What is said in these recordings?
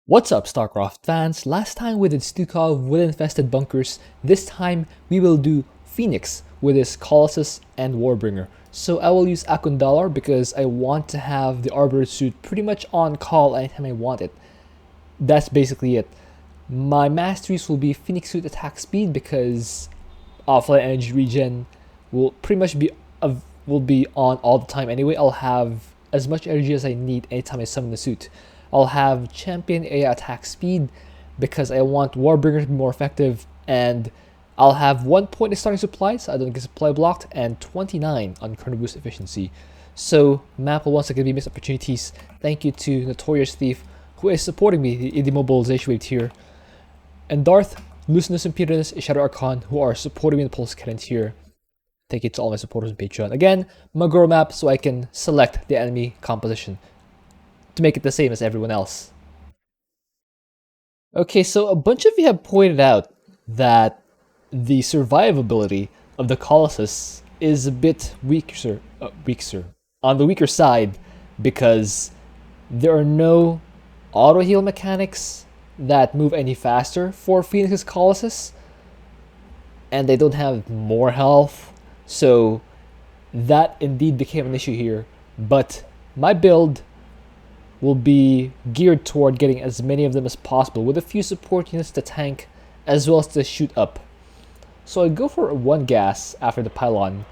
What's up, Starcraft fans? Last time we did Stukov with infested bunkers. This time we will do Fenix with his Colossus and Warbringer. So I will use Akundalar because I want to have the arbiter suit pretty much on call anytime I want it. That's basically it. My masteries will be Phoenix suit attack speed because offline energy regen will pretty much be on all the time anyway. I'll have as much energy as I need anytime I summon the suit. I'll have champion area attack speed because I want Warbringer to be more effective, and I'll have 1 point in starting supply so I don't get supply blocked, and 29 on Chrono Boost efficiency. So map will once again be missed opportunities. Thank you to Notorious Thief who is supporting me in the mobilization wave tier, and Darth, Lucinous Impedance, Shadow Archon who are supporting me in the Pulse Cannon tier. Thank you to all my supporters on Patreon. Again, Maguro map so I can select the enemy composition to make it the same as everyone else. Okay, so a bunch of you have pointed out that the survivability of the Colossus is a bit weaker on the weaker side because there are no auto heal mechanics that move any faster for Phoenix's Colossus, and they don't have more health, so that indeed became an issue here. But my build will be geared toward getting as many of them as possible with a few support units to tank as well as to shoot up. So I go for 1 gas after the pylon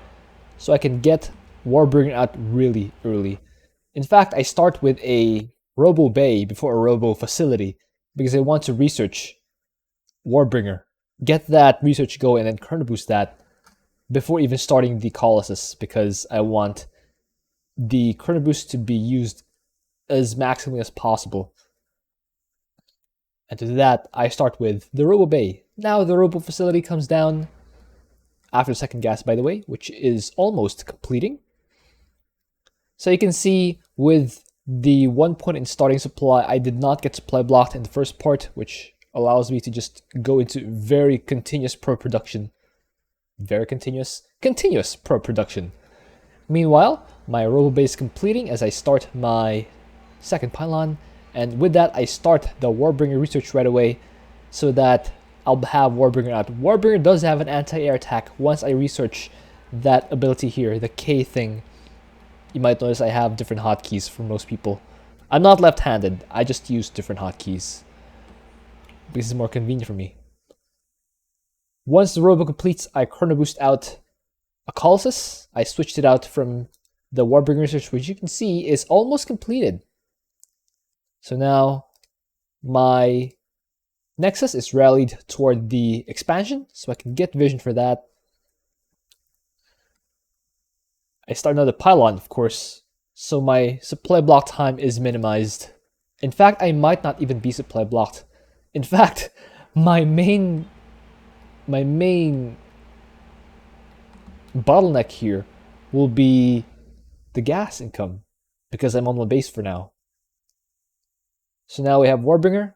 so I can get Warbringer out really early. In fact, I start with a Robo Bay before a Robo Facility because I want to research Warbringer, get that research going, and then Chrono Boost that before even starting the Colossus because I want the Chrono Boost to be used as maximally as possible. And to do that, I start with the Robo Bay. Now the Robo Facility comes down after the second gas, by the way, which is almost completing. So you can see with the 1 point in starting supply, I did not get supply blocked in the first part, which allows me to just go into very continuous pro production. Very continuous pro production. Meanwhile, my Robo Bay is completing as I start my second pylon, and with that I start the Warbringer research right away so that I'll have Warbringer out. Warbringer does have an anti-air attack once I research that ability here, the K thing. You might notice I have different hotkeys for most people. I'm not left-handed, I just use different hotkeys because it's more convenient for me. Once the Robo completes, I Chrono Boost out a Colossus. I switched it out from the Warbringer research, which you can see is almost completed. So now my Nexus is rallied toward the expansion, so I can get vision for that. I start another pylon, of course, so my supply block time is minimized. In fact, I might not even be supply blocked. In fact, my main bottleneck here will be the gas income because I'm on my base for now. So now we have Warbringer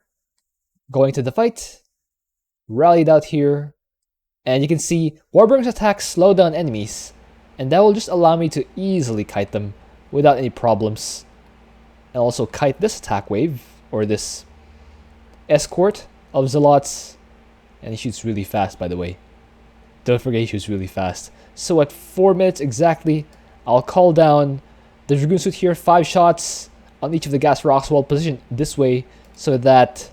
going to the fight, rallied out here, and you can see Warbringer's attacks slow down enemies, and that will just allow me to easily kite them without any problems. And also kite this attack wave, or this escort of Zealots, and he shoots really fast, by the way. Don't forget he shoots really fast. So at 4 minutes exactly, I'll call down the Dragoon suit here, 5 shots on each of the gas rocks while positioned this way so that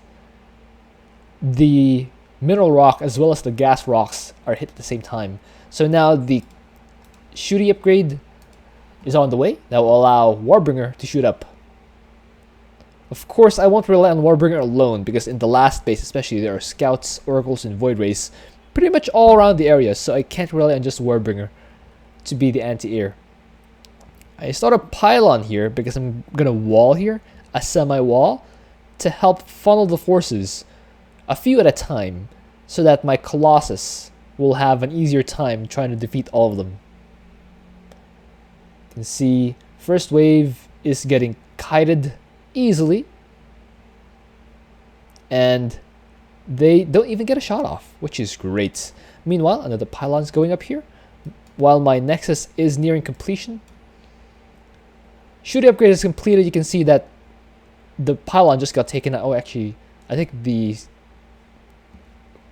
the mineral rock as well as the gas rocks are hit at the same time. So now the shooting upgrade is on the way. That will allow Warbringer to shoot up. Of course, I won't rely on Warbringer alone because in the last base especially there are scouts, oracles, and void rays pretty much all around the area, so I can't rely on just Warbringer to be the anti-air. I start a pylon here because I'm gonna wall here, a semi-wall, to help funnel the forces a few at a time so that my Colossus will have an easier time trying to defeat all of them. You can see first wave is getting kited easily, and they don't even get a shot off, which is great. Meanwhile, another pylon's going up here while my Nexus is nearing completion. Shooting upgrade is completed. You can see that the pylon just got taken out. Oh, actually, I think the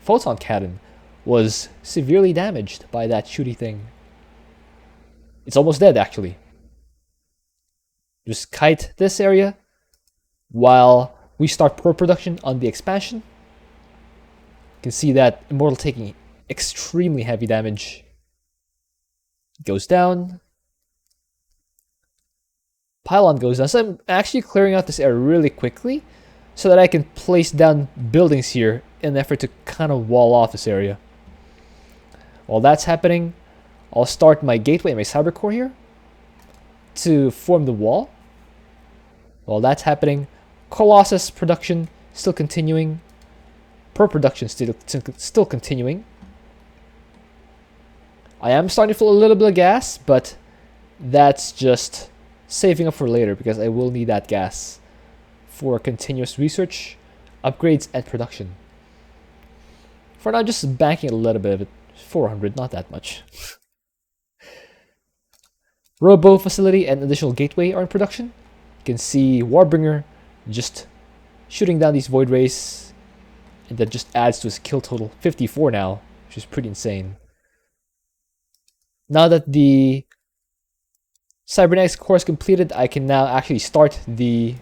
photon cannon was severely damaged by that shooty thing. It's almost dead, actually. Just kite this area while we start pro production on the expansion. You can see that Immortal taking extremely heavy damage. Goes down. Pylon goes down. So I'm actually clearing out this area really quickly so that I can place down buildings here in an effort to kind of wall off this area. While that's happening, I'll start my gateway and my cyber core here to form the wall. While that's happening, Colossus production still continuing. Pro production still continuing. I am starting to fill a little bit of gas, but that's just saving up for later because I will need that gas for continuous research, upgrades, and production. For now, just banking a little bit of it. 400, not that much. Robo facility and additional gateway are in production. You can see Warbringer just shooting down these void rays, and that just adds to his kill total. 54 now, which is pretty insane. Now that the cybernetics core is completed, I can now actually start the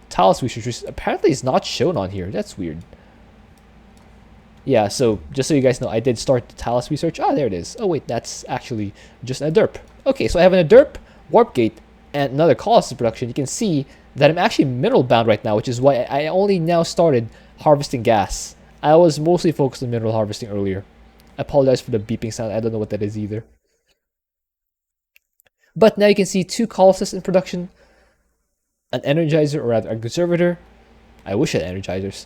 Talus research, which apparently is not shown on here. That's weird. Yeah, so just so you guys know, I did start the Talus research. Oh, there it is. Oh wait, that's actually just an derp. Okay, so I have an derp, warp gate, and another Colossus production. You can see that I'm actually mineral bound right now, which is why I only now started harvesting gas. I was mostly focused on mineral harvesting earlier. I apologize for the beeping sound. I don't know what that is either. But now you can see 2 Colossus in production, an energizer, or rather a conservator. I wish I had energizers,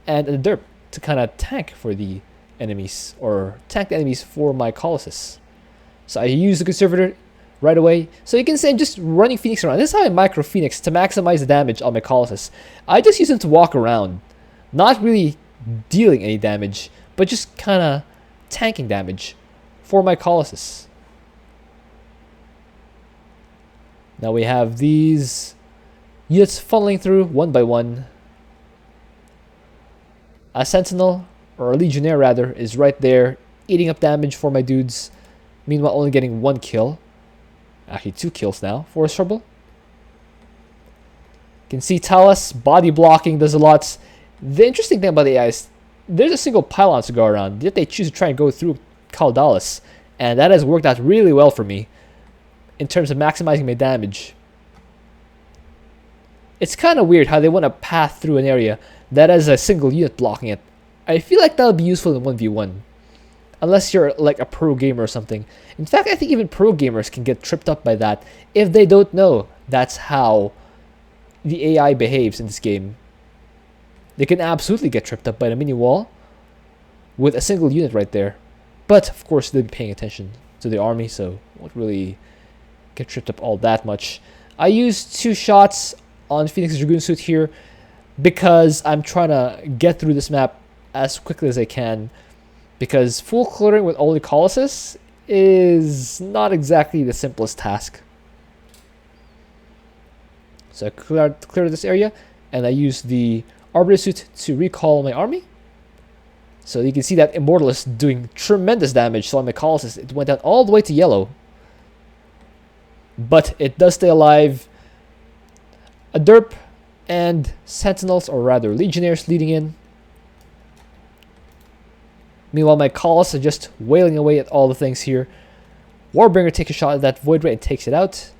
and a derp to kind of tank for the enemies, or tank the enemies for my Colossus. So I use the conservator right away. So you can see I'm just running Fenix around. This is how I micro Fenix to maximize the damage on my Colossus. I just use him to walk around, not really dealing any damage, but just kind of tanking damage for my Colossus. Now we have these units funneling through one by one. A sentinel, or a legionnaire rather, is right there eating up damage for my dudes. Meanwhile, only getting 1 kill. Actually, 2 kills now for his trouble. You can see Talus body blocking does a lot. The interesting thing about the AI is there's a single pylon to go around, yet they choose to try and go through Caldalis, and that has worked out really well for me in terms of maximizing my damage. It's kind of weird how they want to pass through an area that has a single unit blocking it. I feel like that would be useful in 1v1. Unless you're like a pro gamer or something. In fact, I think even pro gamers can get tripped up by that if they don't know that's how the AI behaves in this game. They can absolutely get tripped up by the mini wall with a single unit right there. But of course they'll be paying attention to the army, so won't really get tripped up all that much. I used 2 shots on Phoenix's Dragoon suit here because I'm trying to get through this map as quickly as I can, because full clearing with only Colossus is not exactly the simplest task. So I cleared this area, and I used the arbiter suit to recall my army. So you can see that Immortal is doing tremendous damage. So on my Colossus, it went down all the way to yellow. But it does stay alive. A derp and sentinels, or rather legionnaires, leading in. Meanwhile, my Colossus are just wailing away at all the things here. Warbringer takes a shot at that void ray and takes it out.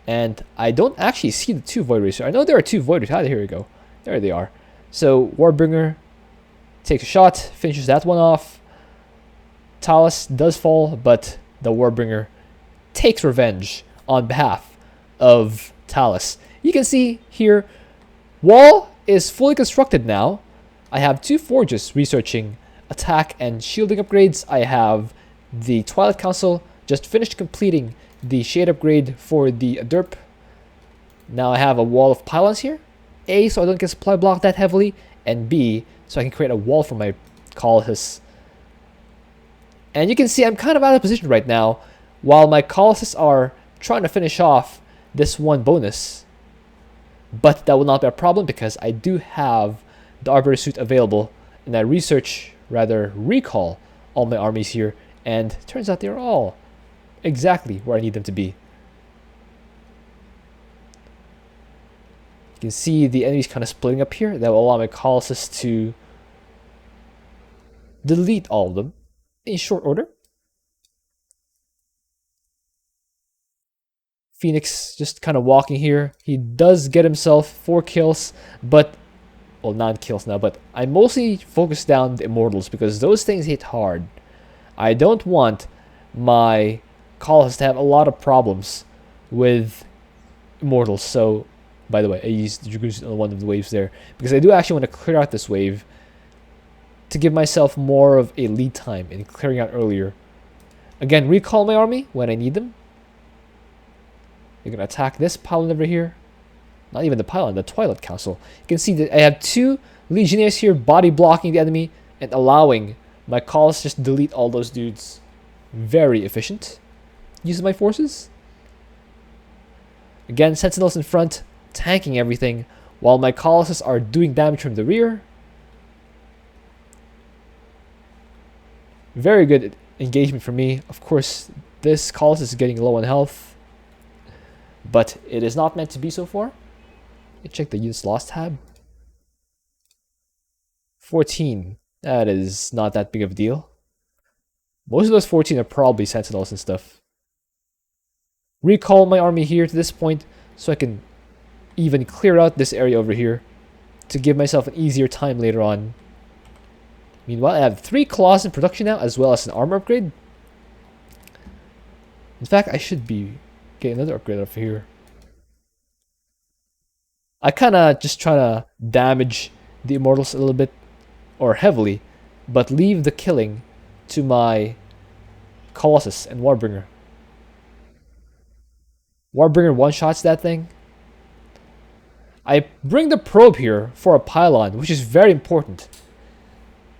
And I don't actually see the 2 void rays. I know there are 2 void rays. Ah, here we go. There they are. So Warbringer takes a shot, finishes that one off. Talus does fall, but the Warbringer takes revenge on behalf of Talus. You can see here, wall is fully constructed now. I have 2 forges researching attack and shielding upgrades. I have the Twilight Council just finished completing the shade upgrade for the derp. Now I have a wall of pylons here. A, so I don't get supply blocked that heavily, and B, so I can create a wall for my Colossus. And you can see I'm kind of out of position right now, while my Colossus are trying to finish off this one bonus. But that will not be a problem because I do have the arbiter suit available, and I recall all my armies here, and turns out they're all exactly where I need them to be. You can see the enemies kind of splitting up here. That will allow my Colossus to delete all of them in short order. Fenix just kind of walking here. He does get himself 4 kills, but, well, 9 kills now, but I mostly focus down the Immortals because those things hit hard. I don't want my Colossus to have a lot of problems with Immortals. So, by the way, I used the Dragoons on one of the waves there because I do actually want to clear out this wave to give myself more of a lead time in clearing out earlier. Again, recall my army when I need them. They're going to attack this pylon over here. Not even the pylon, the Twilight Council. You can see that I have 2 Legionnaires here body blocking the enemy and allowing my Colossus just delete all those dudes. Very efficient use of my forces. Again, Sentinels in front, tanking everything, while my Colossus are doing damage from the rear. Very good engagement for me. Of course, this Colossus is getting low on health, but it is not meant to be so far. Check the units lost tab. 14. That is not that big of a deal. Most of those 14 are probably Sentinels and stuff. Recall my army here to this point so I can even clear out this area over here to give myself an easier time later on. Meanwhile, I have 3 claws in production now, as well as an armor upgrade. In fact, I should be getting another upgrade over here. I kind of just try to damage the Immortals a little bit, or heavily, but leave the killing to my Colossus and Warbringer. Warbringer one-shots that thing. I bring the probe here for a pylon, which is very important.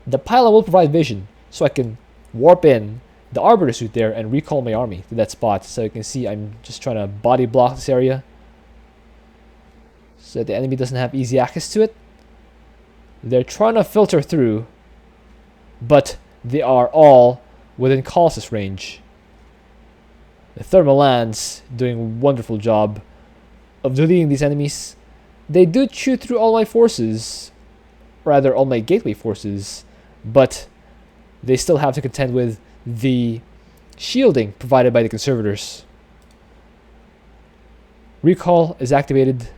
The pylon will provide vision, so I can warp in the arbiter suit there and recall my army to that spot. So you can see I'm just trying to body block this area so that the enemy doesn't have easy access to it. They're trying to filter through, but they are all within Colossus range. The Thermal Lands doing a wonderful job of deleting these enemies. They do chew through all my forces, rather all my gateway forces, but they still have to contend with the shielding provided by the conservators. Recall is activated.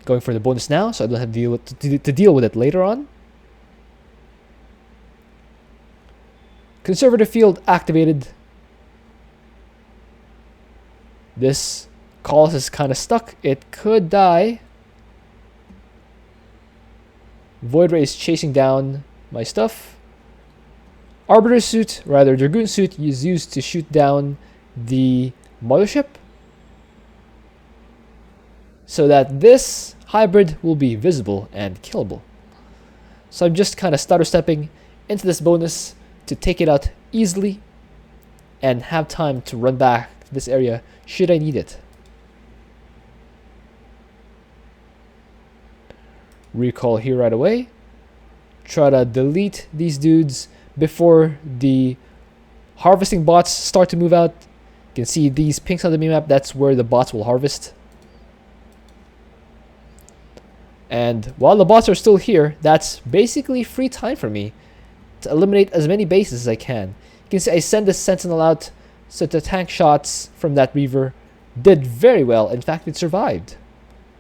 Going for the bonus now, so I don't have to deal with it later on. Conservator field activated. This Colossus is kind of stuck. It could die. Void Ray is chasing down my stuff. Arbiter suit, rather Dragoon suit, is used to shoot down the mothership, so that this hybrid will be visible and killable. So I'm just kind of stutter stepping into this bonus to take it out easily and have time to run back to this area should I need it. Recall here right away. Try to delete these dudes before the harvesting bots start to move out. You can see these pinks on the minimap, that's where the bots will harvest. And while the bots are still here, that's basically free time for me to eliminate as many bases as I can. You can see I send this Sentinel out, so the tank shots from that Reaver did very well. In fact, it survived.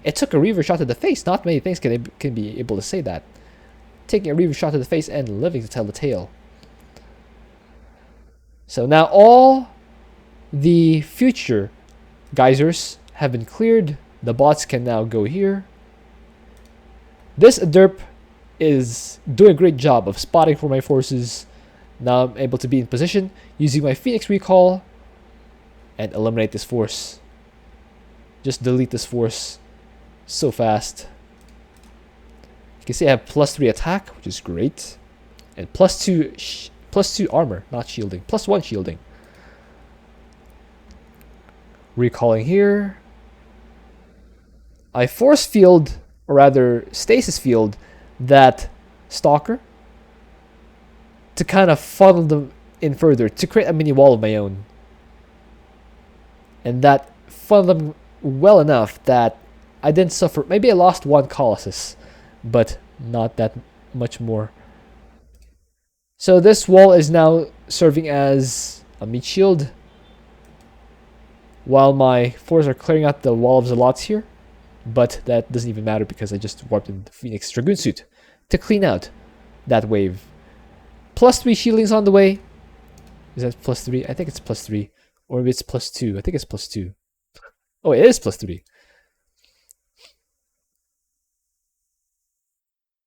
It took a Reaver shot to the face. Not many things can be able to say that. Taking a Reaver shot to the face and living to tell the tale. So now all the future geysers have been cleared. The bots can now go here. This derp is doing a great job of spotting for my forces. Now I'm able to be in position using my Fenix recall and eliminate this force. Just delete this force so fast. You can see I have +3 attack, which is great, and +2 armor, not shielding, +1 shielding. Recalling here. I force field, or rather stasis field, that stalker to kind of funnel them in further, to create a mini wall of my own. And that funneled them well enough that I didn't suffer. Maybe I lost one Colossus, but not that much more. So this wall is now serving as a meat shield, while my forces are clearing out the wall of Zealots here. But that doesn't even matter because I just warped in the Fenix Dragoon suit to clean out that wave. +3 shieldings on the way. Is that +3? I think it's +3. Or maybe it's +2. I think it's +2. Oh, it is +3.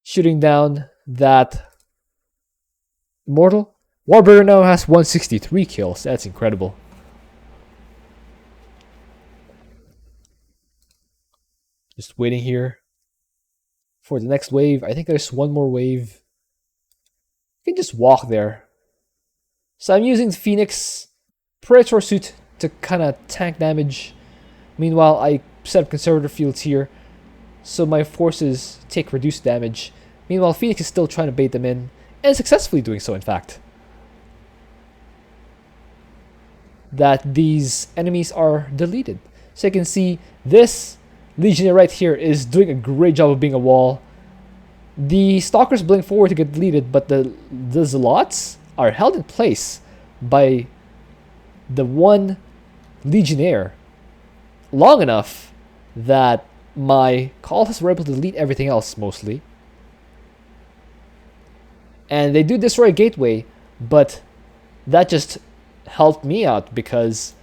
Shooting down that Immortal. Warbringer now has 163 kills. That's incredible. Just waiting here for the next wave. I think there's one more wave. You can just walk there. So I'm using Fenix Predator suit to kind of tank damage. Meanwhile, I set up conservator fields here, so my forces take reduced damage. Meanwhile, Fenix is still trying to bait them in, and successfully doing so, in fact. That these enemies are deleted. So you can see this Legionnaire right here is doing a great job of being a wall. The Stalkers blink forward to get deleted, but the Zealots are held in place by the one Legionnaire long enough that my Colossus were able to delete everything else mostly. And they do destroy a gateway, but that just helped me out because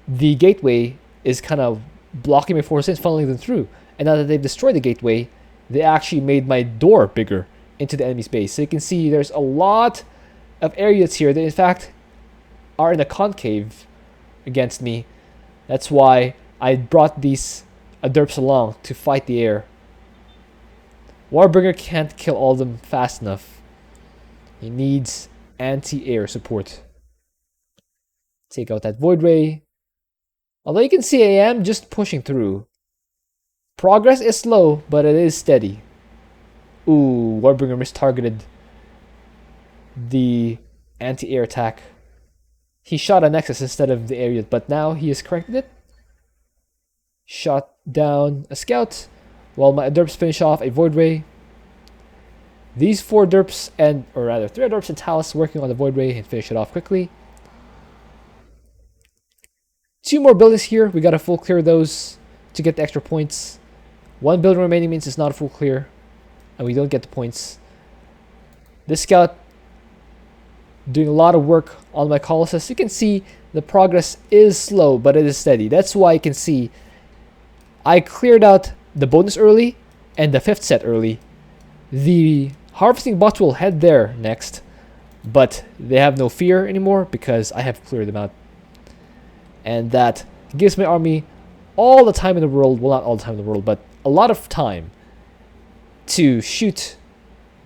the gateway is kind of blocking my forces, funneling them through. And now that they've destroyed the gateway, they actually made my door bigger into the enemy's base. So you can see there's a lot of areas here that in fact are in a concave against me. That's why I brought these derps along to fight the air. Warbringer can't kill all of them fast enough. He needs anti-air support. Take out that Void Ray. Although you can see I am just pushing through. Progress is slow, but it is steady. Ooh, Warbringer mistargeted the anti-air attack. He shot a Nexus instead of the area, but now he has corrected it. Shot down a scout, while my derps finish off a Void Ray. These 4 derps, or rather 3 derps and Talus working on the Void Ray and finish it off quickly. 2 more buildings here. We gotta full clear those to get the extra points. 1 building remaining means it's not a full clear, and we don't get the points. This scout doing a lot of work on my Colossus. You can see the progress is slow, but it is steady. That's why you can see I cleared out the bonus early and the 5th set early. The harvesting bots will head there next, but they have no fear anymore because I have cleared them out. And that gives my army all the time in the world, well, not all the time in the world, but a lot of time to shoot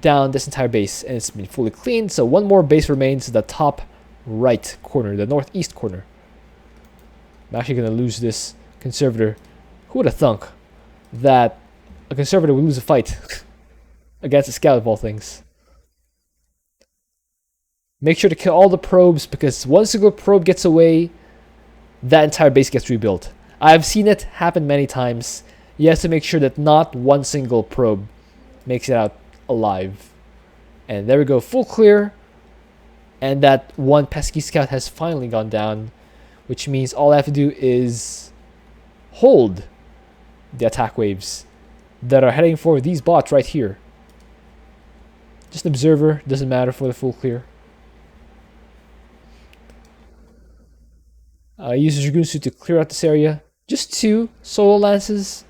down this entire base, and it's been fully cleaned. So 1 more base remains, the top right corner, the northeast corner. I'm actually going to lose this conservator. Who would have thunk that a conservator would lose a fight against a scout of all things? Make sure to kill all the probes, because one single probe gets away, that entire base gets rebuilt. I've seen it happen many times. You have to make sure that not one single probe makes it out alive. And there we go, full clear. And that one pesky scout has finally gone down, which means all I have to do is hold the attack waves that are heading for these bots right here. Just an observer, doesn't matter for the full clear. I use the Dragoon suit to clear out this area. Just 2 solo lances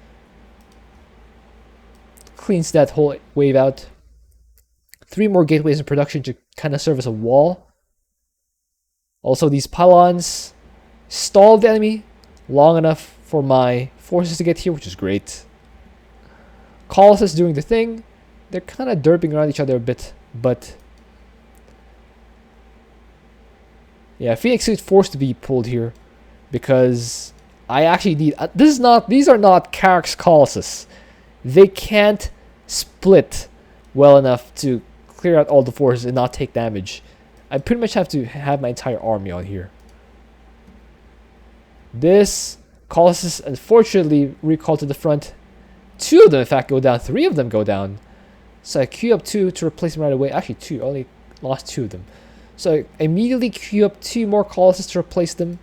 cleans that whole wave out. 3 more gateways in production to kind of serve as a wall. Also, these pylons stalled the enemy long enough for my forces to get here, which is great. Colossus doing the thing. They're kind of derping around each other a bit, but yeah, Fenix is forced to be pulled here because I actually need... these are not Carrick's Colossus. They can't split well enough to clear out all the forces and not take damage. I pretty much have to have my entire army on here. This Colossus unfortunately recalled to the front. 2 of them in fact go down. 3 of them go down. So I queue up 2 to replace them right away. Actually 2, I only lost 2 of them. So I immediately queue up 2 more Colossus to replace them.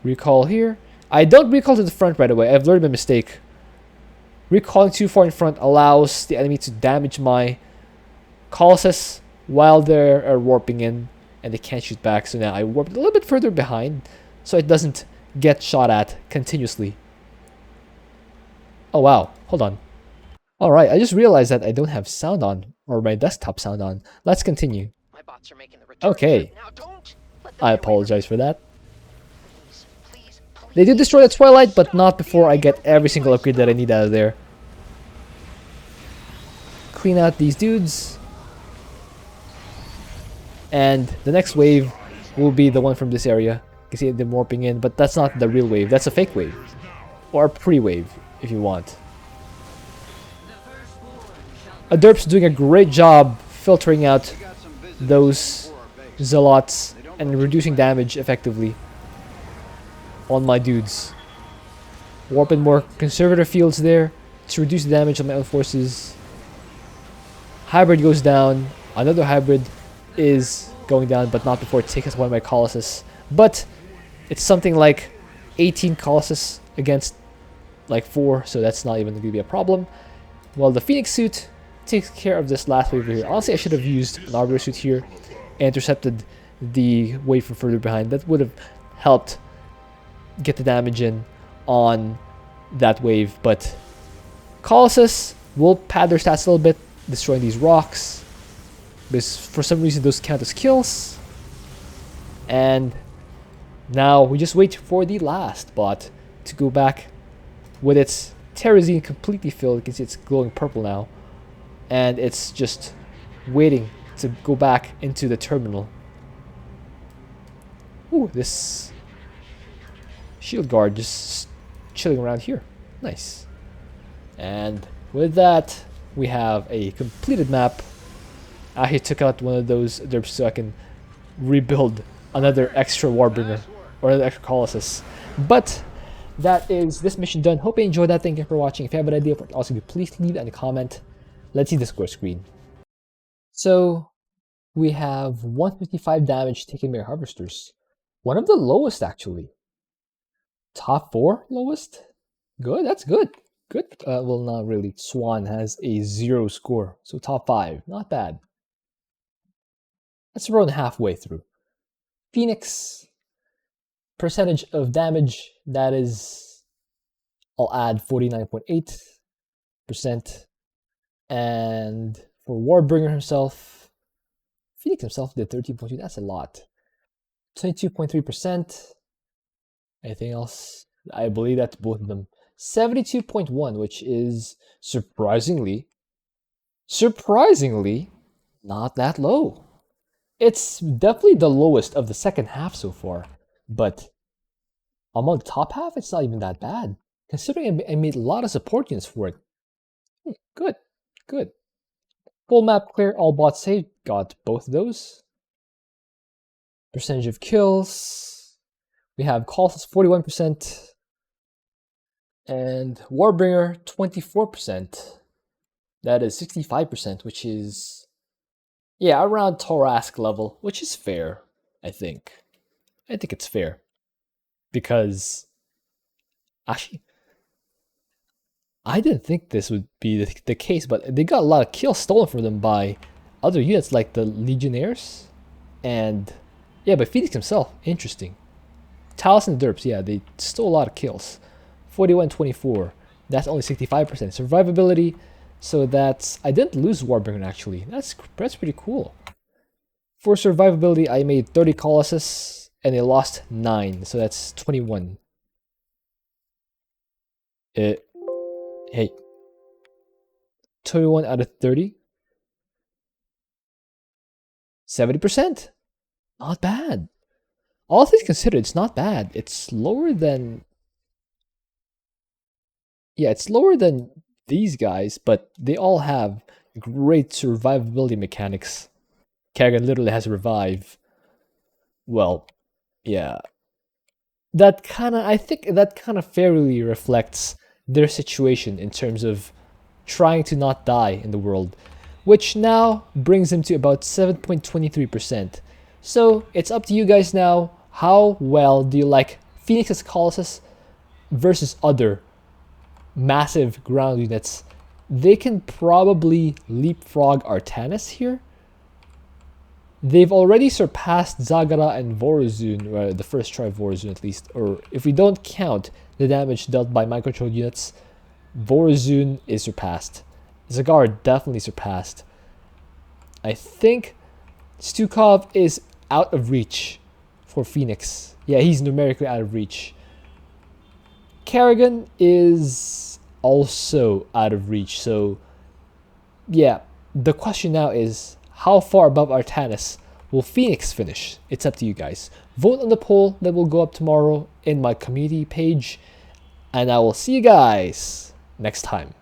Recall here. I don't recall to the front right away. I've learned my mistake. Recalling too far in front allows the enemy to damage my Colossus while they're warping in, and they can't shoot back. So now I warped a little bit further behind so it doesn't get shot at continuously. Oh wow, hold on. Alright, I just realized that I don't have sound on, or my desktop sound on. Let's continue. My bots are making the return. Okay. Now don't let them I get away apologize for that. Please, They do destroy the Twilight, but not before I get every single upgrade that I need out of there. Clean out these dudes. And the next wave will be the one from this area. You can see them warping in, but that's not the real wave. That's a fake wave. Or a pre-wave, if you want. Derp's doing a great job filtering out those zealots and reducing damage effectively on my dudes. Warping more conservator fields there to reduce the damage on my own forces. Hybrid goes down. Another hybrid is going down, but not before it takes one of my Colossus. But it's something like 18 Colossus against like 4, so that's not even going to be a problem. Well, the Fenix suit takes care of this last wave here. Honestly, I should have used an arbiter suit here and intercepted the wave from further behind. That would have helped get the damage in on that wave, but Colossus will pad their stats a little bit, destroying these rocks. Because for some reason those count as kills. And now we just wait for the last bot to go back with its terrazine completely filled. You can see it's glowing purple now. And it's just waiting to go back into the terminal. Ooh, this shield guard just chilling around here. Nice. And with that, we have a completed map. I actually took out one of those derps so I can rebuild another extra Warbringer or another extra Colossus. But that is this mission done. Hope you enjoyed that. Thank you for watching. If you have an idea for it, also please leave it in the comment. Let's see the score screen. So we have 155 damage taken by harvesters. One of the lowest actually. Top 4 lowest? Good, that's good. Good. Well, not really. Swan has a 0 score. So top 5. Not bad. That's around halfway through. Fenix. Percentage of damage. That is... I'll add 49.8%. And for Warbringer himself... Fenix himself did 13.2. That's a lot. 22.3%. Anything else? I believe that's both of them. 72.1, which is surprisingly not that low. It's definitely the lowest of the second half so far, but among the top half, it's not even that bad. Considering I made a lot of support units for it. Good, good. Full map clear, all bots saved. Got both of those. Percentage of kills. We have Colossus 41%. And Warbringer 24%. That is 65%, which is, yeah, around Torask level, which is fair, I think. I think it's fair. Because, actually, I didn't think this would be the case, but they got a lot of kills stolen from them by other units like the Legionnaires. And, yeah, by Fenix himself. Interesting. Talus and Derps, yeah, they stole a lot of kills. 41-24. That's only 65%. Survivability, so that's... I didn't lose Warbringer, actually. That's pretty cool. For survivability, I made 30 Colossus, and they lost 9, so that's 21. Hey. 21 out of 30. 70%. Not bad. all things considered, it's not bad. It's lower than... Yeah, it's lower than these guys, but they all have great survivability mechanics. Kerrigan literally has revive. Well, yeah. I think that kind of fairly reflects their situation in terms of trying to not die in the world, which now brings them to about 7.23%. So it's up to you guys now. How well do you like Fenix's Colossus versus other massive ground units? They can probably leapfrog Artanis here. They've already surpassed Zagara and Voruzun, the first try of Voruzun at least, or if we don't count the damage dealt by micro-controlled units, Voruzun is surpassed. Zagar definitely surpassed. I think Stukov is out of reach for Fenix. Yeah, he's numerically out of reach. Kerrigan is also out of reach. So, yeah, the question now is, how far above Artanis will Fenix finish? It's up to you guys. Vote on the poll that will go up tomorrow in my community page. And I will see you guys next time.